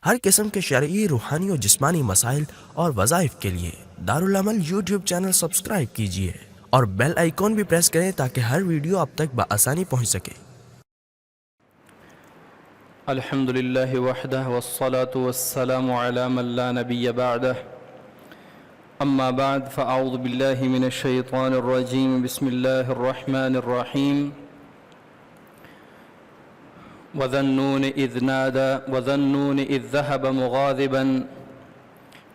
ہر قسم کے شرعی، روحانی اور جسمانی مسائل اور وظائف کے لیے دارالعمل یوٹیوب چینل سبسکرائب کیجیے اور بیل آئیکن بھی پریس کریں تاکہ ہر ویڈیو آپ تک بآسانی پہنچ سکے۔ الحمد للہ وحدہ والصلاة والسلام علی من لا نبی بعدہ اما بعد فاعوذ باللہ من الشیطان الرجیم بسم اللہ الرحمن الرحیم وذنون اذ ذهب مغاضبا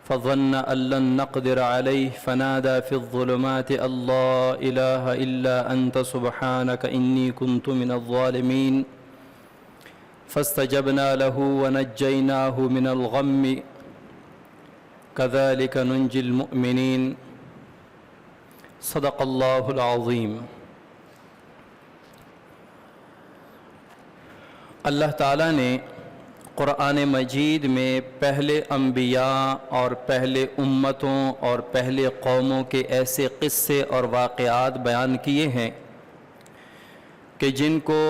فظن ان لن نقدر عليه فنادى في الظلمات ان لا اله الا انت سبحانك اني كنت من الظالمين فاستجبنا له ونجيناه من الغم كذلك ننجي المؤمنين صدق اللہ العظیم۔ اللہ تعالیٰ نے قرآن مجید میں پہلے انبیاء اور پہلے امتوں اور پہلے قوموں کے ایسے قصے اور واقعات بیان کیے ہیں کہ جن کو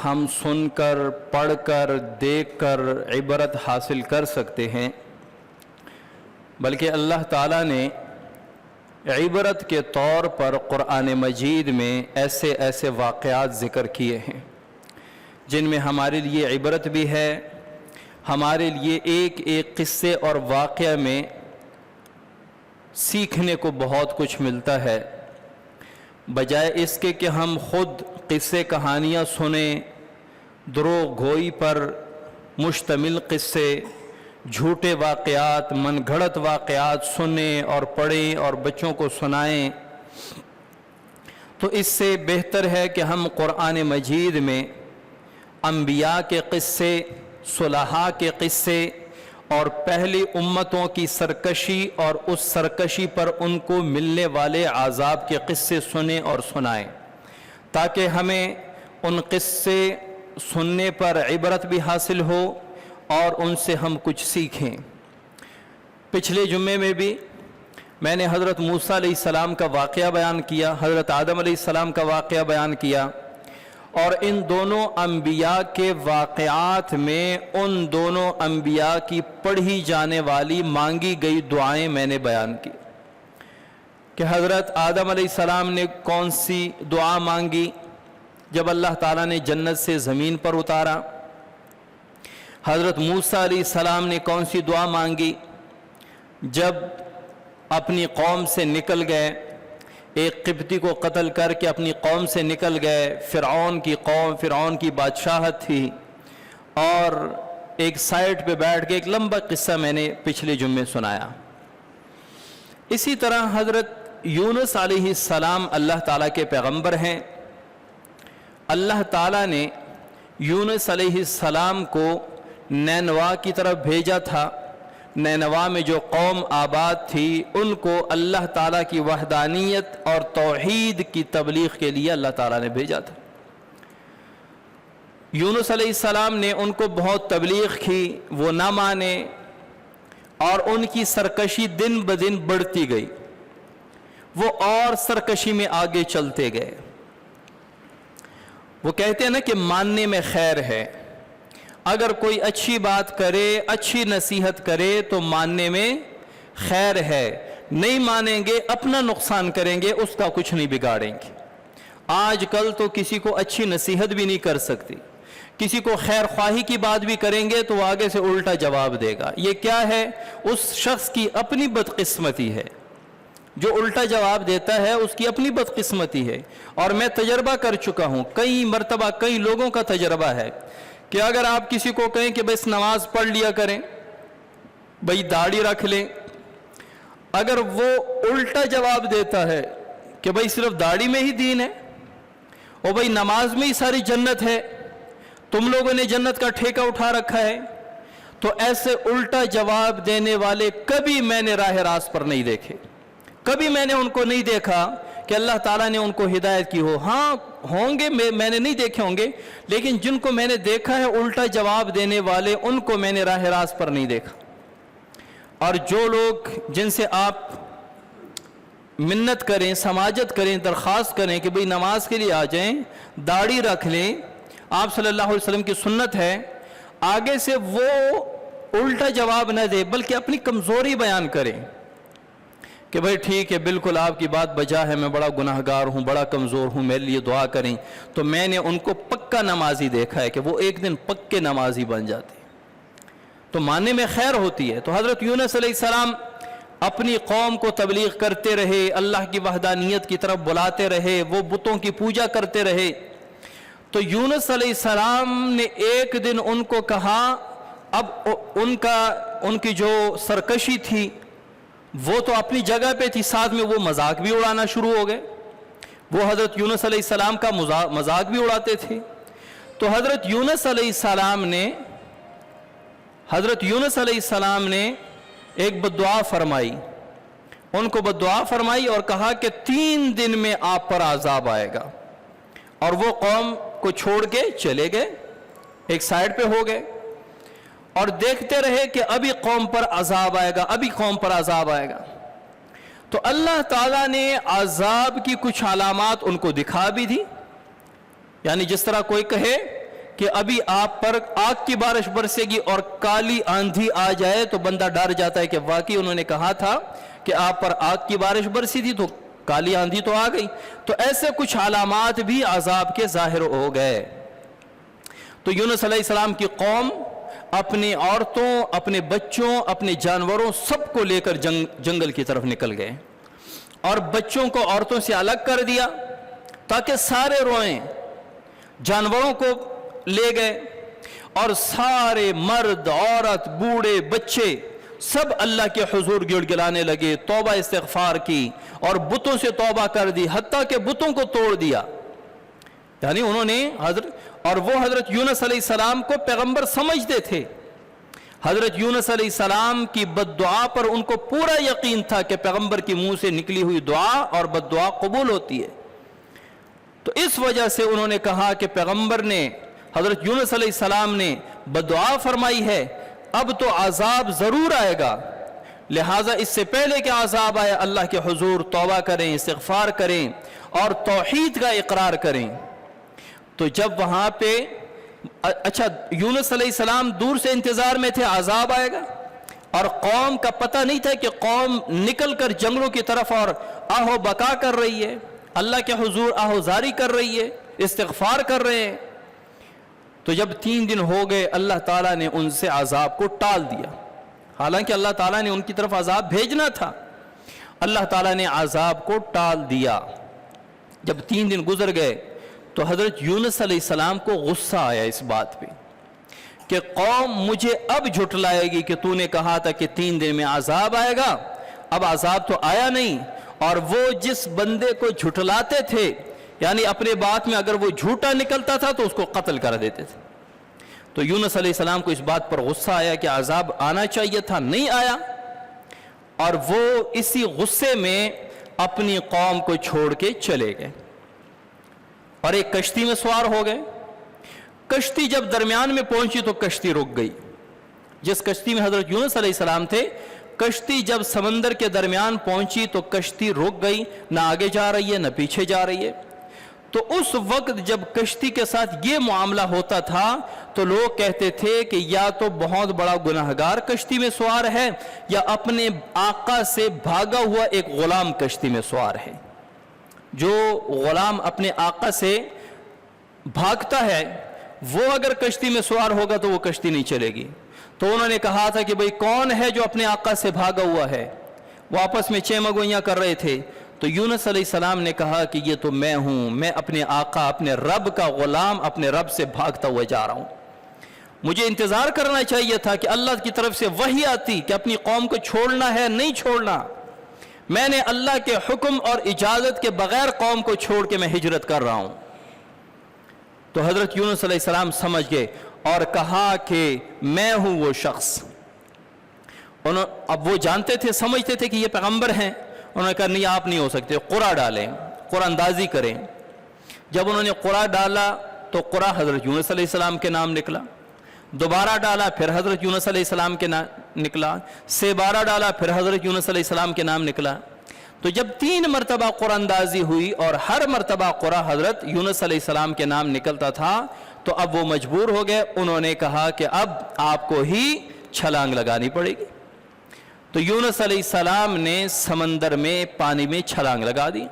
ہم سن کر، پڑھ کر، دیکھ کر عبرت حاصل کر سکتے ہیں، بلکہ اللہ تعالیٰ نے عبرت کے طور پر قرآن مجید میں ایسے ایسے واقعات ذکر کیے ہیں جن میں ہمارے لیے عبرت بھی ہے، ہمارے لیے ایک ایک قصے اور واقعہ میں سیکھنے کو بہت کچھ ملتا ہے، بجائے اس کے کہ ہم خود قصے کہانیاں سنیں، دروغ گوئی پر مشتمل قصے، جھوٹے واقعات، من گھڑت واقعات سنیں اور پڑھیں اور بچوں کو سنائیں، تو اس سے بہتر ہے کہ ہم قرآن مجید میں انبیاء کے قصے، صلحاء کے قصے اور پہلی امتوں کی سرکشی اور اس سرکشی پر ان کو ملنے والے عذاب کے قصے سنیں اور سنائیں، تاکہ ہمیں ان قصے سننے پر عبرت بھی حاصل ہو اور ان سے ہم کچھ سیکھیں۔ پچھلے جمعے میں بھی میں نے حضرت موسیٰ علیہ السلام کا واقعہ بیان کیا، حضرت آدم علیہ السلام کا واقعہ بیان کیا، اور ان دونوں انبیاء کے واقعات میں ان دونوں انبیاء کی پڑھی جانے والی مانگی گئی دعائیں میں نے بیان کی کہ حضرت آدم علیہ السلام نے کون سی دعا مانگی جب اللہ تعالیٰ نے جنت سے زمین پر اتارا، حضرت موسیٰ علیہ السلام نے کون سی دعا مانگی جب اپنی قوم سے نکل گئے، ایک قبطی کو قتل کر کے اپنی قوم سے نکل گئے، فرعون کی قوم، فرعون کی بادشاہت تھی، اور ایک سائٹ پہ بیٹھ کے ایک لمبا قصہ میں نے پچھلے جمعے سنایا۔ اسی طرح حضرت یونس علیہ السلام اللہ تعالیٰ کے پیغمبر ہیں، اللہ تعالیٰ نے یونس علیہ السلام کو نینوا کی طرف بھیجا تھا، نینوا میں جو قوم آباد تھی ان کو اللہ تعالیٰ کی وحدانیت اور توحید کی تبلیغ کے لیے اللہ تعالیٰ نے بھیجا تھا۔ یونس علیہ السلام نے ان کو بہت تبلیغ کی، وہ نہ مانے اور ان کی سرکشی دن بدن بڑھتی گئی، وہ اور سرکشی میں آگے چلتے گئے۔ وہ کہتے ہیں نا کہ ماننے میں خیر ہے، اگر کوئی اچھی بات کرے، اچھی نصیحت کرے تو ماننے میں خیر ہے، نہیں مانیں گے اپنا نقصان کریں گے، اس کا کچھ نہیں بگاڑیں گے۔ آج کل تو کسی کو اچھی نصیحت بھی نہیں کر سکتی، کسی کو خیر خواہی کی بات بھی کریں گے تو وہ آگے سے الٹا جواب دے گا۔ یہ کیا ہے؟ اس شخص کی اپنی بدقسمتی ہے، جو الٹا جواب دیتا ہے اس کی اپنی بدقسمتی ہے۔ اور میں تجربہ کر چکا ہوں، کئی مرتبہ کئی لوگوں کا تجربہ ہے کہ اگر آپ کسی کو کہیں کہ بس نماز پڑھ لیا کریں، بھئی داڑھی رکھ لیں، اگر وہ الٹا جواب دیتا ہے کہ بھئی صرف داڑھی میں ہی دین ہے، اور بھئی نماز میں ہی ساری جنت ہے، تم لوگوں نے جنت کا ٹھیکہ اٹھا رکھا ہے، تو ایسے الٹا جواب دینے والے کبھی میں نے راہ راست پر نہیں دیکھے، کبھی میں نے ان کو نہیں دیکھا کہ اللہ تعالیٰ نے ان کو ہدایت کی ہو۔ ہاں ہوں گے، میں نے نہیں دیکھے ہوں گے، لیکن جن کو میں نے دیکھا ہے الٹا جواب دینے والے، ان کو میں نے راہ راست پر نہیں دیکھا۔ اور جو لوگ جن سے آپ منت کریں، سماجت کریں، درخواست کریں کہ بھئی نماز کے لیے آ جائیں، داڑھی رکھ لیں، آپ صلی اللہ علیہ وسلم کی سنت ہے، آگے سے وہ الٹا جواب نہ دے بلکہ اپنی کمزوری بیان کرے کہ بھائی ٹھیک ہے، بالکل آپ کی بات بجا ہے، میں بڑا گناہگار ہوں، بڑا کمزور ہوں، میرے لیے دعا کریں. تو میں نے ان کو پکا نمازی دیکھا ہے کہ وہ ایک دن پکے نمازی بن جاتے، تو ماننے میں خیر ہوتی ہے. تو حضرت یونس علیہ السلام اپنی قوم کو تبلیغ کرتے رہے، اللہ کی وحدانیت کی طرف بلاتے رہے، وہ بتوں کی پوجا کرتے رہے. تو یونس علیہ السلام نے ایک دن ان کو کہا، اب ان کی جو سرکشی تھی وہ تو اپنی جگہ پہ تھی، ساتھ میں وہ مذاق بھی اڑانا شروع ہو گئے. وہ حضرت یونس علیہ السلام کا مذاق بھی اڑاتے تھے. تو حضرت یونس علیہ السلام نے ایک بددعا فرمائی، ان کو بددعا فرمائی اور کہا کہ 3 دن میں آپ پر عذاب آئے گا. اور وہ قوم کو چھوڑ کے چلے گئے، ایک سائیڈ پہ ہو گئے اور دیکھتے رہے کہ ابھی قوم پر عذاب آئے گا، ابھی قوم پر عذاب آئے گا. تو اللہ تعالیٰ نے عذاب کی کچھ علامات ان کو دکھا بھی دی. یعنی جس طرح کوئی کہے کہ ابھی آپ پر آگ کی بارش برسے گی اور کالی آندھی آ جائے تو بندہ ڈر جاتا ہے کہ واقعی انہوں نے کہا تھا کہ آپ پر آگ کی بارش برسی تھی تو کالی آندھی تو آ گئی. تو ایسے کچھ علامات بھی عذاب کے ظاہر ہو گئے. تو یونس علیہ السلام کی قوم اپنی عورتوں، اپنے بچوں، اپنے جانوروں سب کو لے کر جنگل کی طرف نکل گئے اور بچوں کو عورتوں سے الگ کر دیا تاکہ سارے روئیں. جانوروں کو لے گئے اور سارے مرد، عورت، بوڑھے، بچے سب اللہ کے حضور گڑ گڑانے لگے، توبہ استغفار کی اور بتوں سے توبہ کر دی، حتیٰ کہ بتوں کو توڑ دیا. یعنی انہوں نے حضرت یونس علیہ السلام کو پیغمبر سمجھتے تھے. حضرت یونس علیہ السلام کی بد دعا پر ان کو پورا یقین تھا کہ پیغمبر کی منہ سے نکلی ہوئی دعا اور بد دعا قبول ہوتی ہے. تو اس وجہ سے انہوں نے کہا کہ پیغمبر نے، حضرت یونس علیہ السلام نے بد دعا فرمائی ہے، اب تو عذاب ضرور آئے گا، لہٰذا اس سے پہلے کہ عذاب آئے اللہ کے حضور توبہ کریں، استغفار کریں اور توحید کا اقرار کریں. تو جب وہاں پہ یونس علیہ السلام دور سے انتظار میں تھے عذاب آئے گا، اور قوم کا پتہ نہیں تھا کہ قوم نکل کر جنگلوں کی طرف اور آہو بکا کر رہی ہے، اللہ کے حضور آہو زاری کر رہی ہے، استغفار کر رہے ہیں. تو جب 3 دن ہو گئے اللہ تعالیٰ نے ان سے عذاب کو ٹال دیا، حالانکہ اللہ تعالیٰ نے ان کی طرف عذاب بھیجنا تھا. اللہ تعالیٰ نے عذاب کو ٹال دیا. جب 3 دن گزر گئے تو حضرت یونس علیہ السلام کو غصہ آیا اس بات پہ کہ قوم مجھے اب جھٹلائے گی کہ تو نے کہا تھا کہ 3 دن میں عذاب آئے گا، اب عذاب تو آیا نہیں. اور وہ جس بندے کو جھٹلاتے تھے، یعنی اپنے بات میں اگر وہ جھوٹا نکلتا تھا تو اس کو قتل کر دیتے تھے. تو یونس علیہ السلام کو اس بات پر غصہ آیا کہ عذاب آنا چاہیے تھا، نہیں آیا، اور وہ اسی غصے میں اپنی قوم کو چھوڑ کے چلے گئے اور ایک کشتی میں سوار ہو گئے. کشتی جب درمیان میں پہنچی تو کشتی رک گئی. جس کشتی میں حضرت یونس علیہ السلام تھے، کشتی جب سمندر کے درمیان پہنچی تو کشتی رک گئی، نہ آگے جا رہی ہے نہ پیچھے جا رہی ہے. تو اس وقت جب کشتی کے ساتھ یہ معاملہ ہوتا تھا تو لوگ کہتے تھے کہ یا تو بہت بڑا گناہگار کشتی میں سوار ہے یا اپنے آقا سے بھاگا ہوا ایک غلام کشتی میں سوار ہے. جو غلام اپنے آقا سے بھاگتا ہے وہ اگر کشتی میں سوار ہوگا تو وہ کشتی نہیں چلے گی. تو انہوں نے کہا تھا کہ بھئی کون ہے جو اپنے آقا سے بھاگا ہوا ہے؟ وہ آپس میں چیمگوئیاں کر رہے تھے. تو یونس علیہ السلام نے کہا کہ یہ تو میں ہوں، میں اپنے آقا، اپنے رب کا غلام، اپنے رب سے بھاگتا ہوا جا رہا ہوں. مجھے انتظار کرنا چاہیے تھا کہ اللہ کی طرف سے وحی آتی کہ اپنی قوم کو چھوڑنا ہے، نہیں چھوڑنا. میں نے اللہ کے حکم اور اجازت کے بغیر قوم کو چھوڑ کے میں ہجرت کر رہا ہوں. تو حضرت یونس علیہ السلام سمجھ گئے اور کہا کہ میں ہوں وہ شخص. اب وہ جانتے تھے، سمجھتے تھے کہ یہ پیغمبر ہیں. انہوں نے کہا نہیں، آپ نہیں ہو سکتے، قرآن ڈالیں، قرآن اندازی کریں. جب انہوں نے قرآن ڈالا تو قرآن حضرت یونس علیہ السلام کے نام نکلا. دوبارہ ڈالا پھر حضرت یونس علیہ السلام کے نام نکلا. سے بارہ ڈالا پھر حضرت یونس علیہ السلام کے نام نکلا. تو جب 3 مرتبہ قرآن اندازی ہوئی اور ہر مرتبہ قرآن حضرت یونس علیہ السلام کے نام نکلتا تھا تو اب وہ مجبور ہو گئے، انہوں نے کہا کہ اب آپ کو ہی چھلانگ لگانی پڑے گی۔ تو یونس علیہ السلام نے سمندر میں پانی میں چھلانگ لگا دی۔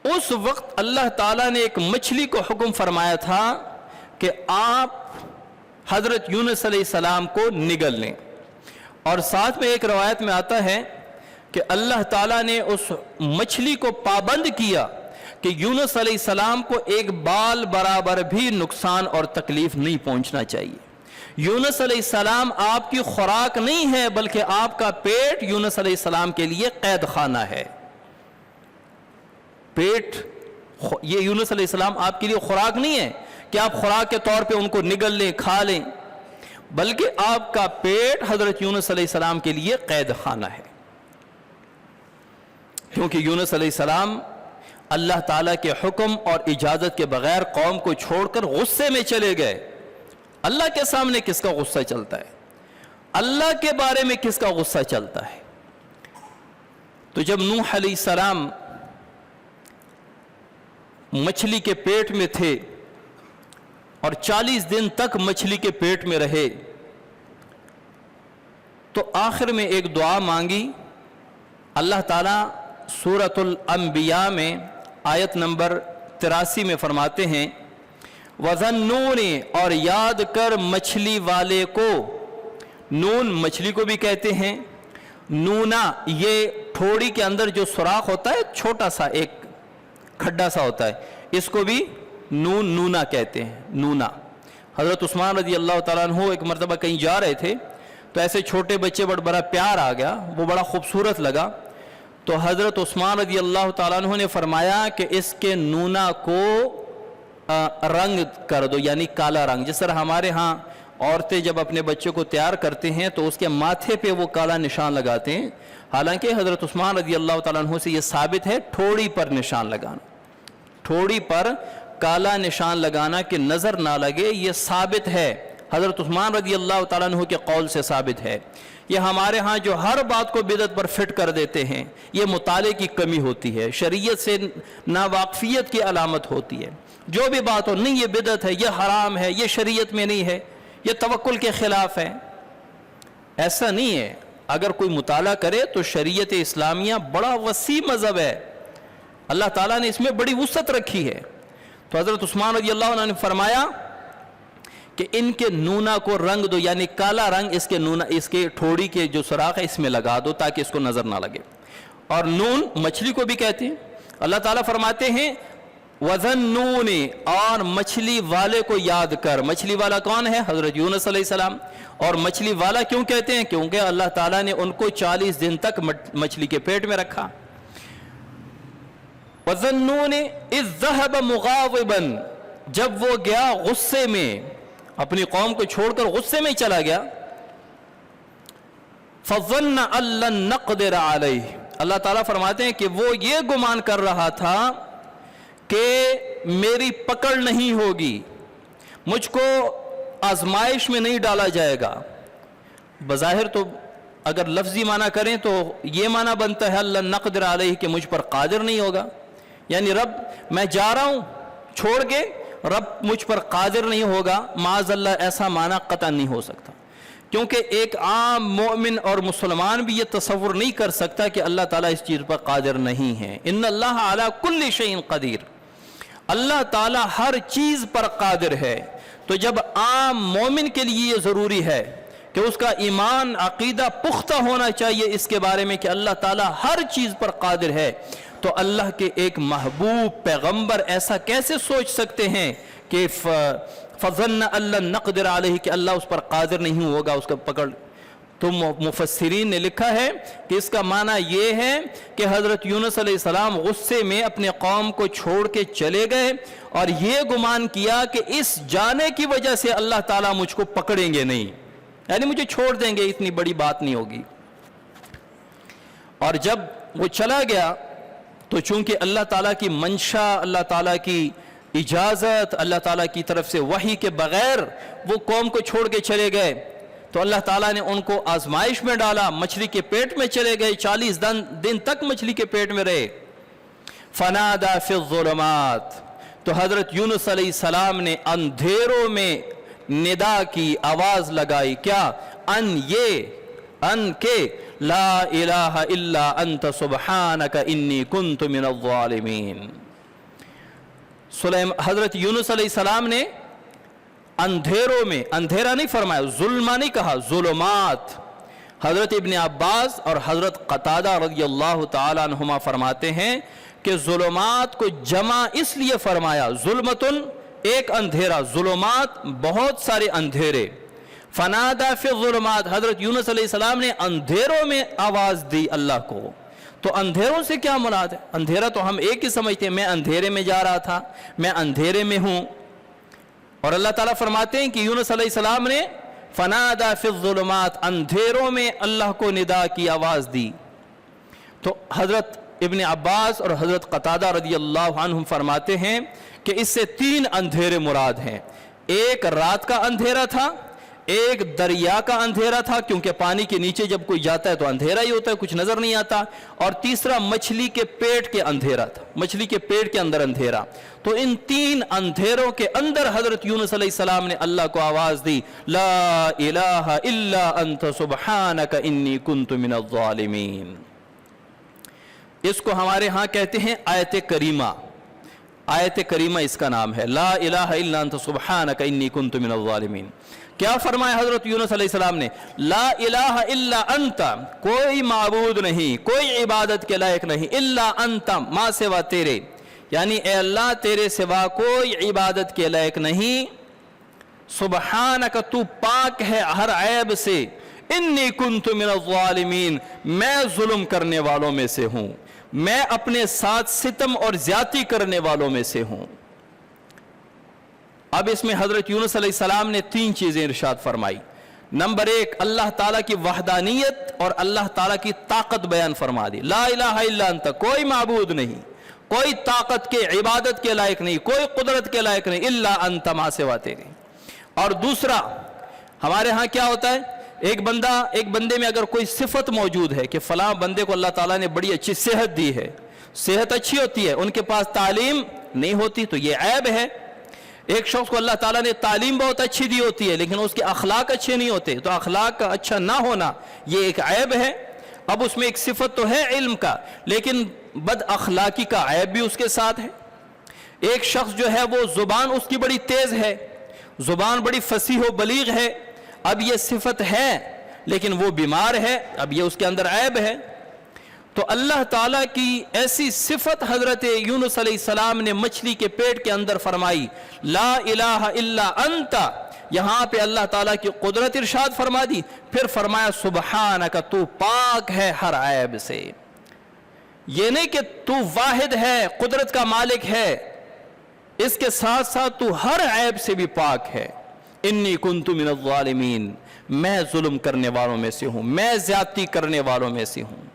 اس وقت اللہ تعالیٰ نے ایک مچھلی کو حکم فرمایا تھا کہ آپ حضرت یونس علیہ السلام کو نگل لیں، اور ساتھ میں ایک روایت میں آتا ہے کہ اللہ تعالیٰ نے اس مچھلی کو پابند کیا کہ یونس علیہ السلام کو ایک بال برابر بھی نقصان اور تکلیف نہیں پہنچنا چاہیے۔ یونس علیہ السلام آپ کی خوراک نہیں ہے، بلکہ آپ کا پیٹ یونس علیہ السلام کے لیے قید خانہ ہے۔ پیٹ، یہ یونس علیہ السلام آپ کے لیے خوراک نہیں ہے کہ آپ خوراک کے طور پہ ان کو نگل لیں، کھا لیں، بلکہ آپ کا پیٹ حضرت یونس علیہ السلام کے لیے قید خانہ ہے، کیونکہ یونس علیہ السلام اللہ تعالیٰ کے حکم اور اجازت کے بغیر قوم کو چھوڑ کر غصے میں چلے گئے۔ اللہ کے سامنے کس کا غصہ چلتا ہے؟ اللہ کے بارے میں کس کا غصہ چلتا ہے؟ تو جب نوح علیہ السلام مچھلی کے پیٹ میں تھے اور 40 دن تک مچھلی کے پیٹ میں رہے، تو آخر میں ایک دعا مانگی۔ اللہ تعالیٰ سورۃ الانبیاء میں آیت نمبر 83 میں فرماتے ہیں، وَظَنُّونِ، اور یاد کر مچھلی والے کو۔ نون مچھلی کو بھی کہتے ہیں، نونا یہ ٹھوڑی کے اندر جو سوراخ ہوتا ہے، چھوٹا سا ایک کھڈا سا ہوتا ہے، اس کو بھی نون، نونا کہتے ہیں، نونا۔ حضرت عثمان رضی اللہ تعالیٰ عنہ ایک مرتبہ کہیں جا رہے تھے، تو ایسے چھوٹے بچے بڑا پیار آ گیا، وہ بڑا خوبصورت لگا، تو حضرت عثمان رضی اللہ تعالیٰ عنہ نے فرمایا کہ اس کے نونا کو رنگ کر دو، یعنی کالا رنگ۔ جس طرح ہمارے ہاں عورتیں جب اپنے بچے کو تیار کرتے ہیں تو اس کے ماتھے پہ وہ کالا نشان لگاتے ہیں، حالانکہ حضرت عثمان رضی اللہ تعالیٰ عنہ سے یہ ثابت ہے ٹھوڑی پر نشان لگانا، ٹھوڑی پر کالا نشان لگانا کہ نظر نہ لگے، یہ ثابت ہے، حضرت عثمان رضی اللہ تعالیٰ عنہ کے قول سے ثابت ہے۔ یہ ہمارے ہاں جو ہر بات کو بدعت پر فٹ کر دیتے ہیں، یہ مطالعے کی کمی ہوتی ہے، شریعت سے ناواقفیت کی علامت ہوتی ہے۔ جو بھی بات ہو، نہیں یہ بدعت ہے، یہ حرام ہے، یہ شریعت میں نہیں ہے، یہ توکل کے خلاف ہے، ایسا نہیں ہے۔ اگر کوئی مطالعہ کرے تو شریعت اسلامیہ بڑا وسیع مذہب ہے، اللہ تعالیٰ نے اس میں بڑی وسعت رکھی ہے۔ تو حضرت عثمان رضی اللہ عنہ نے فرمایا کہ ان کے نونا کو رنگ دو، یعنی کالا رنگ اس کے نونا، اس کے ٹھوڑی کے جو سوراخ ہے اس میں لگا دو تاکہ اس کو نظر نہ لگے۔ اور نون مچھلی کو بھی کہتے ہیں۔ اللہ تعالیٰ فرماتے ہیں وَذَنُّونِ، اور مچھلی والے کو یاد کر۔ مچھلی والا کون ہے؟ حضرت یونس علیہ السلام۔ اور مچھلی والا کیوں کہتے ہیں؟ کیونکہ اللہ تعالیٰ نے ان کو 40 دن تک مچھلی کے پیٹ میں رکھا۔ وَذَنُّونِ إِذْ ذَهَبَ مُغَاضِبًا، جب وہ گیا غصے میں، اپنی قوم کو چھوڑ کر غصے میں چلا گیا۔ فَظَنَّ أَن لَّن نَّقْدِرَ عَلَيْهِ، اللہ تعالیٰ فرماتے ہیں کہ وہ یہ گمان کر رہا تھا کہ میری پکڑ نہیں ہوگی، مجھ کو آزمائش میں نہیں ڈالا جائے گا۔ بظاہر تو اگر لفظی معنی کریں تو یہ معنی بنتا ہے لَن نَّقْدِرَ عَلَيْهِ کہ مجھ پر قادر نہیں ہوگا، یعنی رب میں جا رہا ہوں چھوڑ کے، رب مجھ پر قادر نہیں ہوگا۔ معاذ اللہ ایسا معنی قطعا نہیں ہو سکتا، کیونکہ ایک عام مومن اور مسلمان بھی یہ تصور نہیں کر سکتا کہ اللہ تعالیٰ اس چیز پر قادر نہیں ہے۔ ان اللہ علی کل شیء قدیر، اللہ تعالیٰ ہر چیز پر قادر ہے۔ تو جب عام مومن کے لیے یہ ضروری ہے کہ اس کا ایمان عقیدہ پختہ ہونا چاہیے اس کے بارے میں کہ اللہ تعالیٰ ہر چیز پر قادر ہے، تو اللہ کے ایک محبوب پیغمبر ایسا کیسے سوچ سکتے ہیں کہ فَظَنَّ أَن لَّن نَّقْدِرَ عَلَيْهِ کہ اللہ اس پر قادر نہیں ہوگا اس کا پکڑ۔ تو مفسرین نے لکھا ہے کہ اس کا معنی یہ ہے کہ حضرت یونس علیہ السلام غصے میں اپنے قوم کو چھوڑ کے چلے گئے اور یہ گمان کیا کہ اس جانے کی وجہ سے اللہ تعالیٰ مجھ کو پکڑیں گے نہیں، یعنی مجھے چھوڑ دیں گے، اتنی بڑی بات نہیں ہوگی۔ اور جب وہ چلا گیا تو چونکہ اللہ تعالیٰ کی منشا، اللہ تعالیٰ کی اجازت، اللہ تعالیٰ کی طرف سے وحی کے بغیر وہ قوم کو چھوڑ کے چلے گئے، تو اللہ تعالیٰ نے ان کو آزمائش میں ڈالا، مچھلی کے پیٹ میں چلے گئے، 40 دن تک مچھلی کے پیٹ میں رہے۔ فنادا فی الظلمات، تو حضرت یونس علیہ السلام نے اندھیروں میں ندا کی آواز لگائی، کیا؟ ان کے لا الہ الا انت سبحانک انی کنت من الظالمین۔ حضرت یونس علیہ السلام نے اندھیروں میں، اندھیرا نہیں فرمایا، ظلمہ نہیں کہا، ظلمات۔ حضرت ابن عباس اور حضرت قتادہ رضی اللہ تعالیٰ عنہما فرماتے ہیں کہ ظلمات کو جمع اس لیے فرمایا، ظلمتن ایک اندھیرا، ظلمات بہت سارے اندھیرے۔ فنادا فی الظلمات، حضرت یونس علیہ السلام نے اندھیروں میں آواز دی اللہ کو۔ تو اندھیروں سے کیا مراد ہے؟ اندھیرا تو ہم ایک ہی سمجھتے ہیں، میں اندھیرے میں جا رہا تھا، میں اندھیرے میں ہوں، اور اللہ تعالیٰ فرماتے ہیں کہ یونس علیہ السلام نے فنادا فی الظلمات، اندھیروں میں اللہ کو ندا کی آواز دی۔ تو حضرت ابن عباس اور حضرت قتادہ رضی اللہ عنہم فرماتے ہیں کہ اس سے 3 اندھیرے مراد ہیں۔ ایک رات کا اندھیرا تھا، ایک دریا کا اندھیرا تھا، کیونکہ پانی کے نیچے جب کوئی جاتا ہے تو اندھیرا ہی ہوتا ہے، کچھ نظر نہیں آتا، اور تیسرا مچھلی کے پیٹ کے اندھیرا تھا، مچھلی کے پیٹ کے اندر اندھیرا۔ تو ان 3 اندھیروں کے اندر حضرت یونس علیہ السلام نے اللہ کو آواز دی، لا الہ الا انت سبحانک انی کنت من الظالمین۔ اس کو ہمارے ہاں کہتے ہیں آیت کریمہ، آیت کریمہ اس کا نام ہے، لا الہ الا انت سبحانک انی کنت من الظالمین۔ کیا فرمایا حضرت یونس علیہ السلام نے؟ لا الہ الا انت، کوئی معبود نہیں، کوئی عبادت کے لائق نہیں، الا انت، ما سوا تیرے، یعنی اے اللہ تیرے سوا کوئی عبادت کے لائق نہیں، سبحانک تو پاک ہے ہر عیب سے، انی کنت من الظالمین، میں ظلم کرنے والوں میں سے ہوں، میں اپنے ساتھ ستم اور زیادتی کرنے والوں میں سے ہوں۔ اب اس میں حضرت یونس علیہ السلام نے 3 چیزیں ارشاد فرمائی۔ نمبر 1، اللہ تعالیٰ کی وحدانیت اور اللہ تعالیٰ کی طاقت بیان فرما دی، لا الہ الا انت، کوئی معبود نہیں، کوئی طاقت کے عبادت کے لائق نہیں، کوئی قدرت کے لائق نہیں، الا انت، ما سوا تیرے۔ اور دوسرا، ہمارے ہاں کیا ہوتا ہے، ایک بندے میں اگر کوئی صفت موجود ہے کہ فلاں بندے کو اللہ تعالیٰ نے بڑی اچھی صحت دی ہے، صحت اچھی ہوتی ہے، ان کے پاس تعلیم نہیں ہوتی تو یہ عیب ہے۔ ایک شخص کو اللہ تعالیٰ نے تعلیم بہت اچھی دی ہوتی ہے لیکن اس کے اخلاق اچھے نہیں ہوتے، تو اخلاق کا اچھا نہ ہونا یہ ایک عیب ہے۔ اب اس میں ایک صفت تو ہے علم کا، لیکن بد اخلاقی کا عیب بھی اس کے ساتھ ہے۔ ایک شخص جو ہے وہ زبان اس کی بڑی تیز ہے، زبان بڑی فصیح و بلیغ ہے، اب یہ صفت ہے لیکن وہ بیمار ہے، اب یہ اس کے اندر عیب ہے۔ تو اللہ تعالیٰ کی ایسی صفت حضرت یونس علیہ السلام نے مچھلی کے پیٹ کے اندر فرمائی، لا الہ الا انت، یہاں پہ اللہ تعالیٰ کی قدرت ارشاد فرما دی، پھر فرمایا سبحانک، تو پاک ہے ہر عیب سے۔ یہ نہیں کہ تو واحد ہے، قدرت کا مالک ہے، اس کے ساتھ ساتھ تو ہر عیب سے بھی پاک ہے۔ انی کنت من الظالمین، میں ظلم کرنے والوں میں سے ہوں، میں زیادتی کرنے والوں میں سے ہوں۔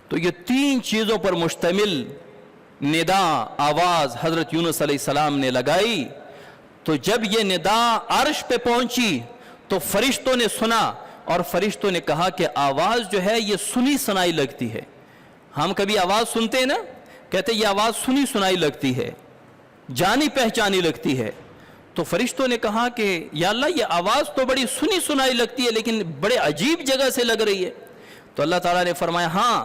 تو یہ 3 چیزوں پر مشتمل ندا، آواز حضرت یونس علیہ السلام نے لگائی، تو جب یہ ندا عرش پہ پہنچی تو فرشتوں نے سنا، اور فرشتوں نے کہا کہ آواز جو ہے یہ سنی سنائی لگتی ہے۔ ہم کبھی آواز سنتے ہیں نا، کہتے یہ آواز سنی سنائی لگتی ہے، جانی پہچانی لگتی ہے۔ تو فرشتوں نے کہا کہ یا اللہ یہ آواز تو بڑی سنی سنائی لگتی ہے لیکن بڑے عجیب جگہ سے لگ رہی ہے۔ تو اللہ تعالیٰ نے فرمایا ہاں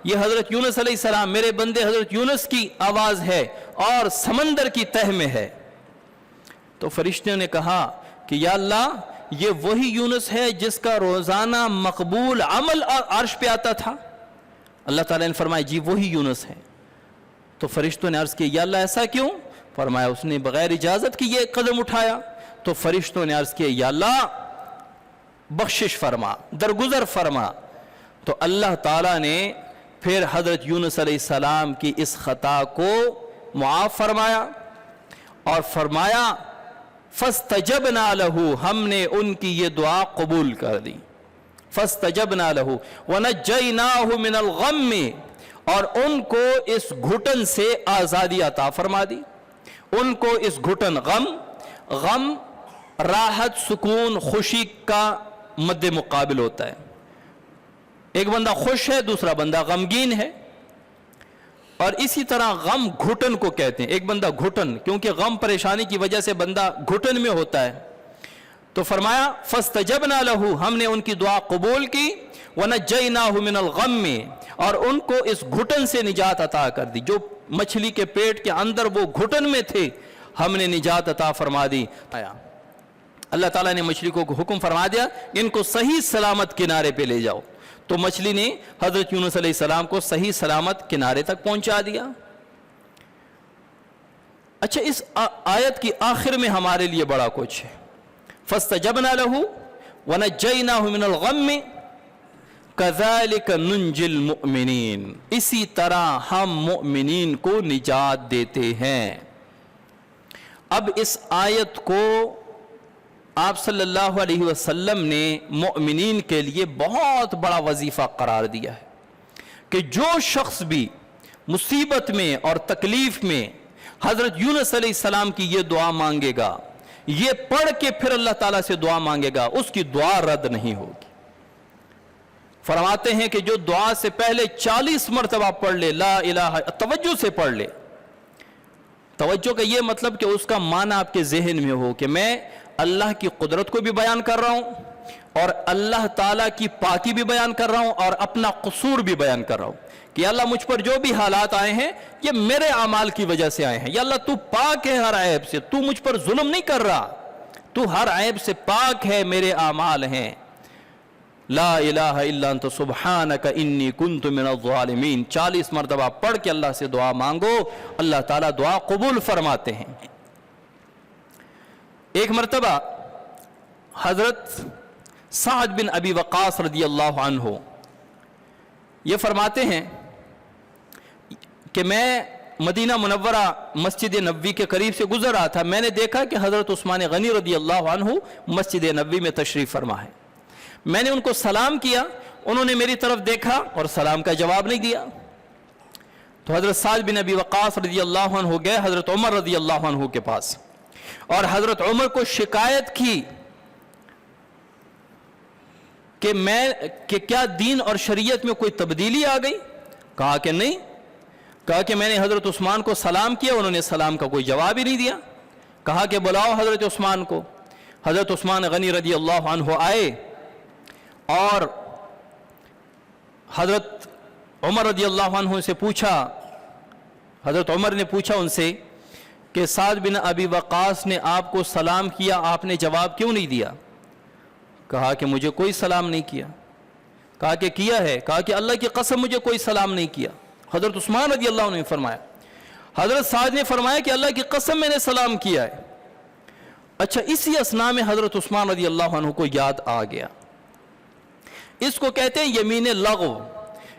یہ حضرت یونس علیہ السلام، میرے بندے حضرت یونس کی آواز ہے اور سمندر کی تہ میں ہے۔ تو فرشتوں نے کہا کہ یا اللہ یہ وہی یونس ہے جس کا روزانہ مقبول عمل عرش پہ آتا تھا؟ اللہ تعالیٰ نے فرمایا جی وہی یونس ہے۔ تو فرشتوں نے عرض کیا یا اللہ ایسا کیوں؟ فرمایا اس نے بغیر اجازت کی یہ قدم اٹھایا۔ تو فرشتوں نے عرض کیا یا اللہ بخشش فرما، درگزر فرما۔ تو اللہ تعالیٰ نے پھر حضرت یونس علیہ السلام کی اس خطا کو معاف فرمایا اور فرمایا فاستجبنا لہ، ہم نے ان کی یہ دعا قبول کر دی۔ فاستجبنا لہ ونجیناہ من الغم، اور ان کو اس گھٹن سے آزادی عطا فرما دی۔ ان کو اس گھٹن، غم راحت، سکون، خوشی کا مد مقابل ہوتا ہے۔ ایک بندہ خوش ہے، دوسرا بندہ غمگین ہے۔ تو ان کو اس گھٹن سے آزادی عطا فرما دی۔ ان کو اس گھٹن، غم راحت، سکون، خوشی کا مد مقابل ہوتا ہے۔ ایک بندہ خوش ہے، دوسرا بندہ غمگین ہے۔ اور اسی طرح غم گھٹن کو کہتے ہیں. ایک بندہ گھٹن، کیونکہ غم پریشانی کی وجہ سے بندہ گھٹن میں ہوتا ہے. تو فرمایا فاستجبنا له، ہم نے ان کی دعا قبول کی، ونجیناہ من الغم، اور ان کو اس گھٹن سے نجات عطا کر دی. جو مچھلی کے پیٹ کے اندر وہ گھٹن میں تھے، ہم نے نجات عطا فرما دی. اللہ تعالیٰ نے مچھلی کو حکم فرما دیا ان کو صحیح سلامت کنارے پہ لے جاؤ. تو مچھلی نے حضرت یونس علیہ السلام کو صحیح سلامت کنارے تک پہنچا دیا. اچھا، اس آیت کی آخر میں ہمارے لیے بڑا کچھ ہے. فاستجبنا له ونجیناہ من الغم کذالک ننجی المؤمنین، اسی طرح ہم مؤمنین کو نجات دیتے ہیں. اب اس آیت کو آپ صلی اللہ علیہ وسلم نے مؤمنین کے لیے بہت بڑا وظیفہ قرار دیا ہے کہ جو شخص بھی مصیبت میں اور تکلیف میں حضرت یونس علیہ السلام کی یہ دعا مانگے گا، یہ پڑھ کے پھر اللہ تعالیٰ سے دعا مانگے گا، اس کی دعا رد نہیں ہوگی. فرماتے ہیں کہ جو دعا سے پہلے 40 مرتبہ پڑھ لے لا الہ، توجہ سے پڑھ لے. توجہ کا یہ مطلب کہ اس کا معنی آپ کے ذہن میں ہو کہ میں اللہ کی قدرت کو بھی بیان کر رہا ہوں اور اللہ تعالیٰ کی پاکی بھی بیان کر رہا ہوں اور اپنا قصور بھی بیان کر رہا ہوں کہ اللہ مجھ پر جو بھی حالات آئے ہیں یہ میرے اعمال کی وجہ سے آئے ہیں. یا اللہ تو پاک ہے ہر عیب سے، تو مجھ پر ظلم نہیں کر رہا، تو ہر عیب سے پاک ہے، میرے اعمال ہیں. لا الہ الا انت سبحانک انی کنت من الظالمین 40 مرتبہ پڑھ کے اللہ سے دعا مانگو، اللہ تعالیٰ دعا قبول فرماتے ہیں. ایک مرتبہ حضرت سعد بن ابی وقاص رضی اللہ عنہ یہ فرماتے ہیں کہ میں مدینہ منورہ مسجد نبوی کے قریب سے گزر رہا تھا. میں نے دیکھا کہ حضرت عثمان غنی رضی اللہ عنہ مسجد نبوی میں تشریف فرما ہے. میں نے ان کو سلام کیا، انہوں نے میری طرف دیکھا اور سلام کا جواب نہیں دیا. تو حضرت سعد بن ابی وقاص رضی اللہ عنہ گئے حضرت عمر رضی اللہ عنہ کے پاس اور حضرت عمر کو شکایت کی کہ کیا دین اور شریعت میں کوئی تبدیلی آ گئی؟ کہا کہ نہیں. کہا کہ میں نے حضرت عثمان کو سلام کیا، انہوں نے سلام کا کوئی جواب ہی نہیں دیا. کہا کہ بلاؤ حضرت عثمان کو. حضرت عثمان غنی رضی اللہ عنہ آئے اور حضرت عمر رضی اللہ عنہ سے پوچھا، حضرت عمر نے پوچھا ان سے کہ سعد بن ابی وقاص نے آپ کو سلام کیا، آپ نے جواب کیوں نہیں دیا؟ کہا کہ مجھے کوئی سلام نہیں کیا. کہا کہ کیا ہے؟ کہا کہ اللہ کی قسم مجھے کوئی سلام نہیں کیا. حضرت عثمان رضی اللہ عنہ نے فرمایا، حضرت سعد نے فرمایا کہ اللہ کی قسم میں نے سلام کیا ہے. اچھا، اسی اثناء میں حضرت عثمان رضی اللہ عنہ کو یاد آ گیا. اس کو کہتے ہیں یمین لغو.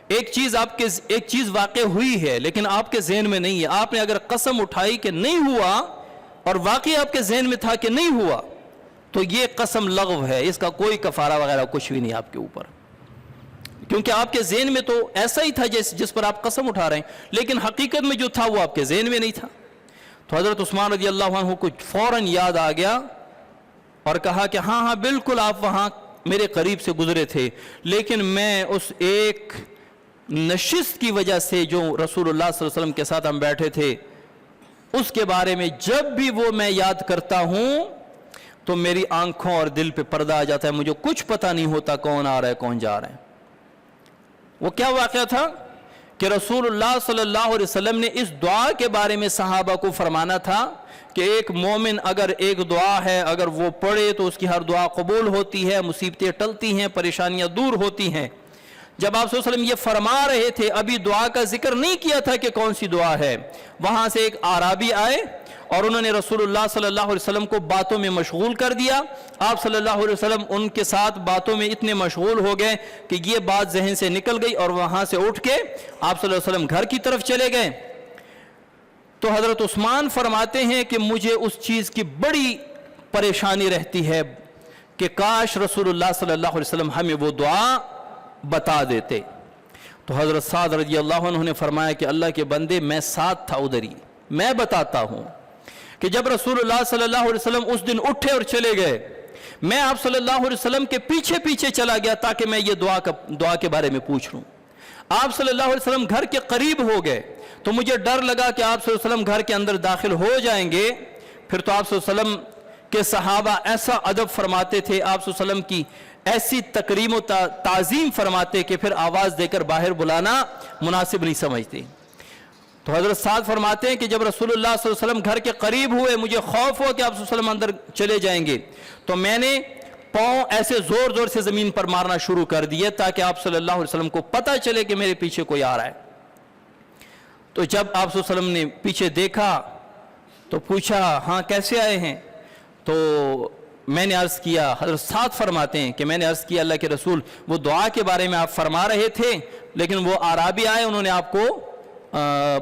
ایک چیز واقع ہوئی ہے لیکن آپ کے ذہن میں نہیں ہے. آپ نے اگر قسم اٹھائی کہ نہیں ہوا اور واقعی آپ کے ذہن میں تھا کہ نہیں ہوا تو یہ قسم لغو ہے، اس کا کوئی کفارہ وغیرہ کچھ بھی نہیں آپ کے اوپر، کیونکہ آپ کے ذہن میں تو ایسا ہی تھا جس پر آپ قسم اٹھا رہے ہیں، لیکن حقیقت میں جو تھا وہ آپ کے ذہن میں نہیں تھا. تو حضرت عثمان رضی اللہ عنہ کو فوراً یاد آ گیا اور کہا کہ ہاں بالکل آپ وہاں میرے قریب سے گزرے تھے، لیکن میں اس ایک نشست کی وجہ سے جو رسول اللہ صلی اللہ علیہ وسلم کے ساتھ ہم بیٹھے تھے اس کے بارے میں جب بھی وہ میں یاد کرتا ہوں تو میری آنکھوں اور دل پہ پردہ آ جاتا ہے، مجھے کچھ پتہ نہیں ہوتا کون آ رہا ہے کون جا رہا ہے. وہ کیا واقعہ تھا کہ رسول اللہ صلی اللہ علیہ وسلم نے اس دعا کے بارے میں صحابہ کو فرمانا تھا کہ ایک مومن اگر ایک دعا ہے اگر وہ پڑھے تو اس کی ہر دعا قبول ہوتی ہے، مصیبتیں ٹلتی ہیں، پریشانیاں دور ہوتی ہیں. جب آپ صلی اللہ علیہ وسلم یہ فرما رہے تھے ابھی دعا کا ذکر نہیں کیا تھا کہ کون سی دعا ہے. وہاں سے ایک اعرابی آئے اور انہوں نے رسول اللہ صلی اللہ علیہ وسلم کو باتوں میں مشغول کر دیا. آپ صلی اللہ علیہ وسلم ان کے ساتھ باتوں میں اتنے مشغول ہو گئے کہ یہ بات ذہن سے نکل گئی اور وہاں سے اٹھ کے آپ صلی اللہ علیہ وسلم گھر کی طرف چلے گئے. تو حضرت عثمان فرماتے ہیں کہ مجھے اس چیز کی بڑی پریشانی رہتی ہے کہ کاش رسول اللہ صلی اللہ علیہ وسلم ہمیں وہ دعا بتا دیتے. تو حضرت سعد رضی اللہ عنہ نے فرمایا کہ اللہ کے بندے میں ساتھ تھا ادھر ہی، میں بتاتا ہوں کہ جب رسول اللہ صلی اللہ علیہ وسلم اس دن اٹھے اور چلے گئے میں آپ صلی اللہ علیہ وسلم کے پیچھے پیچھے چلا گیا تاکہ میں یہ دعا کے بارے میں پوچھ لوں. آپ صلی اللہ علیہ وسلم گھر کے قریب ہو گئے تو مجھے ڈر لگا کہ آپ صلی اللہ علیہ وسلم گھر کے اندر داخل ہو جائیں گے. پھر تو آپ صلی اللہ علیہ وسلم کے صحابہ ایسا ادب فرماتے تھے, آپ صلی اللہ علیہ وسلم کی ایسی تکریم و تعظیم فرماتے کہ پھر آواز دے کر باہر بلانا مناسب نہیں سمجھتے. تو حضرت سعد فرماتے ہیں کہ جب رسول اللہ صلی اللہ علیہ وسلم گھر کے قریب ہوئے, مجھے خوف ہوا کہ آپ صلی اللہ علیہ وسلم اندر چلے جائیں گے, تو میں نے پاؤں ایسے زور زور سے زمین پر مارنا شروع کر دیے تاکہ آپ صلی اللہ علیہ وسلم کو پتہ چلے کہ میرے پیچھے کوئی آ رہا ہے. تو جب آپ صلی اللہ علیہ وسلم نے پیچھے دیکھا تو پوچھا ہاں کیسے آئے ہیں؟ تو میں نے عرض کیا, حضرت سعد فرماتے ہیں کہ میں نے عرض کیا اللہ کے رسول وہ دعا کے بارے میں آپ فرما رہے تھے, لیکن وہ اعرابی آئے, انہوں نے آپ کو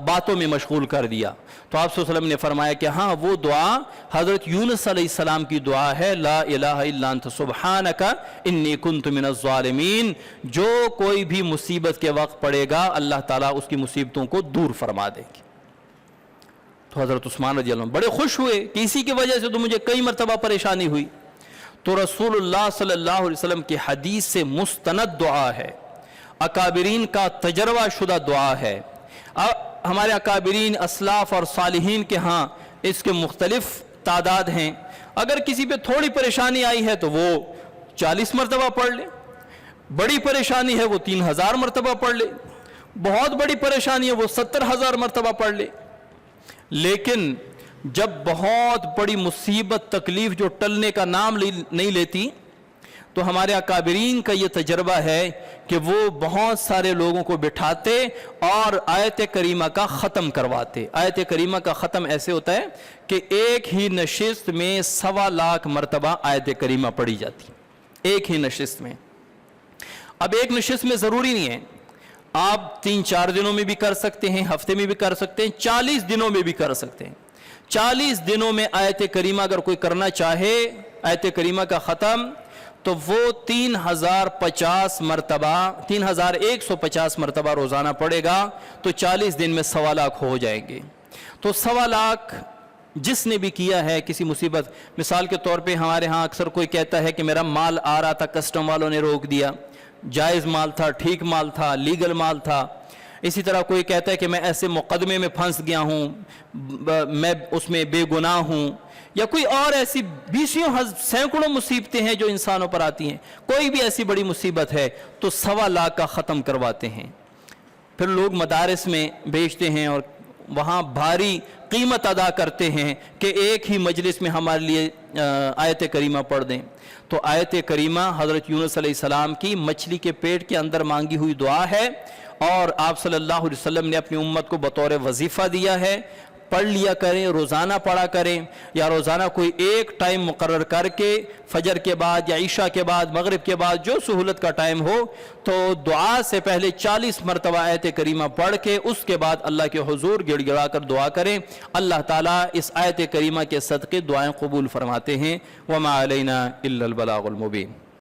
باتوں میں مشغول کر دیا. تو آپ صلی اللہ علیہ وسلم نے فرمایا کہ ہاں وہ دعا حضرت یونس علیہ السلام کی دعا ہے, لا الہ الا انت سبحانک انی کنت من الظالمین. جو کوئی بھی مصیبت کے وقت پڑے گا اللہ تعالیٰ اس کی مصیبتوں کو دور فرما دے گی. تو حضرت عثمان رضی اللہ عنہ بڑے خوش ہوئے کہ اسی کی وجہ سے تو مجھے کئی مرتبہ پریشانی ہوئی. تو رسول اللہ صلی اللہ علیہ وسلم کی حدیث سے مستند دعا ہے, اکابرین کا تجربہ شدہ دعا ہے. ہمارے اکابرین اسلاف اور صالحین کے ہاں اس کے مختلف تعداد ہیں. اگر کسی پہ تھوڑی پریشانی آئی ہے تو وہ 40 مرتبہ پڑھ لے, بڑی پریشانی ہے وہ 3000 مرتبہ پڑھ لے, بہت بڑی پریشانی ہے وہ 70,000 مرتبہ پڑھ لے. لیکن جب بہت بڑی مصیبت تکلیف جو ٹلنے کا نام نہیں لیتی, تو ہمارے اکابرین کا یہ تجربہ ہے کہ وہ بہت سارے لوگوں کو بٹھاتے اور آیت کریمہ کا ختم کرواتے. آیت کریمہ کا ختم ایسے ہوتا ہے کہ ایک ہی نشست میں 1.25 لاکھ مرتبہ آیت کریمہ پڑھی جاتی, ایک ہی نشست میں. اب ایک نشست میں ضروری نہیں ہے, آپ 3-4 دنوں میں بھی کر سکتے ہیں, ہفتے میں بھی کر سکتے ہیں, 40 دنوں میں بھی کر سکتے ہیں. 40 دنوں میں آیت کریمہ اگر کوئی کرنا چاہے آیت کریمہ کا ختم, تو وہ 3050 مرتبہ 3150 مرتبہ روزانہ پڑے گا, تو 40 دن میں 1.25 لاکھ ہو جائیں گے. تو 1.25 لاکھ جس نے بھی کیا ہے کسی مصیبت, مثال کے طور پہ ہمارے ہاں اکثر کوئی کہتا ہے کہ میرا مال آ رہا تھا, کسٹم والوں نے روک دیا, جائز مال تھا, ٹھیک مال تھا, لیگل مال تھا. اسی طرح کوئی کہتا ہے کہ میں ایسے مقدمے میں پھنس گیا ہوں, میں اس میں بے گناہ ہوں, یا کوئی اور ایسی 20 سینکڑوں مصیبتیں ہیں جو انسانوں پر آتی ہیں. کوئی بھی ایسی بڑی مصیبت ہے تو 1.25 لاکھ کا ختم کرواتے ہیں. پھر لوگ مدارس میں بھیجتے ہیں اور وہاں بھاری قیمت ادا کرتے ہیں کہ ایک ہی مجلس میں ہمارے لیے آیت کریمہ پڑھ دیں. تو آیت کریمہ حضرت یونس علیہ السلام کی مچھلی کے پیٹ کے اندر مانگی ہوئی دعا ہے, اور آپ صلی اللہ علیہ وسلم نے اپنی امت کو بطور وظیفہ دیا ہے. پڑھ لیا کریں, روزانہ پڑھا کریں, یا روزانہ کوئی ایک ٹائم مقرر کر کے فجر کے بعد یا عشاء کے بعد, مغرب کے بعد, جو سہولت کا ٹائم ہو, تو دعا سے پہلے 40 مرتبہ آیت کریمہ پڑھ کے اس کے بعد اللہ کے حضور گڑ گڑا کر دعا کریں. اللہ تعالیٰ اس آیت کریمہ کے صدقے دعائیں قبول فرماتے ہیں. وما علینا الا البلاغ المبین.